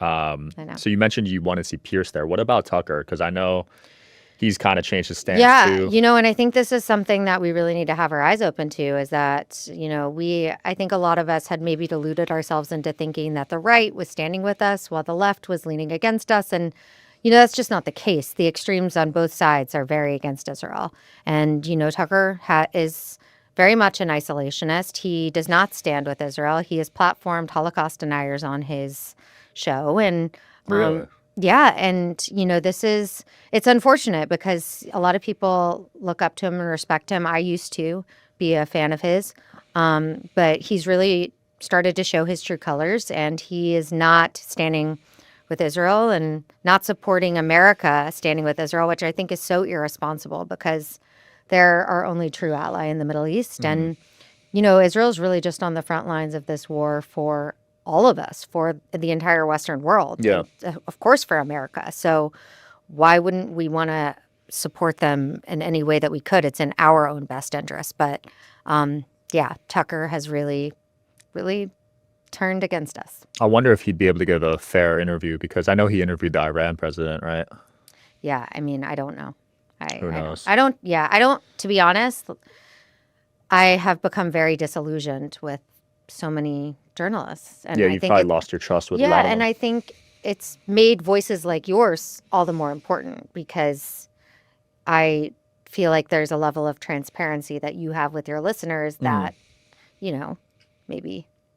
I know. So you mentioned you want to see Pierce there. What about Tucker? Because I know he's kind of changed his stance Yeah, too. and I think this is something that we really need to have our eyes open to is that, I think a lot of us had maybe deluded ourselves into thinking that the right was standing with us while the left was leaning against us. And, that's just not the case. The extremes on both sides are very against Israel. And, Tucker is very much an isolationist. He does not stand with Israel. He has platformed Holocaust deniers on his show. And, Really? yeah, and it's unfortunate because a lot of people look up to him and respect him. I used to be a fan of his, but he's really started to show his true colors, and he is not standing with Israel and not supporting America standing with Israel, which I think is so irresponsible because they're our only true ally in the Middle East. Hmm. And Israel is really just on the front lines of this war for all of us, for the entire Western world, Yeah. and of course for America. So why wouldn't we want to support them in any way that we could? It's in our own best interest. But yeah, Tucker has really, really turned against us. I wonder if he'd be able to give a fair interview because I know he interviewed the Iran president, right? Yeah, I mean, I don't know. Who knows? I don't, to be honest, I have become very disillusioned with so many journalists. And Yeah, I you've think probably it, lost your trust with a yeah, lot of and them. I think it's made voices like yours all the more important because I feel like there's a level of transparency that you have with your listeners Mhm. that, maybe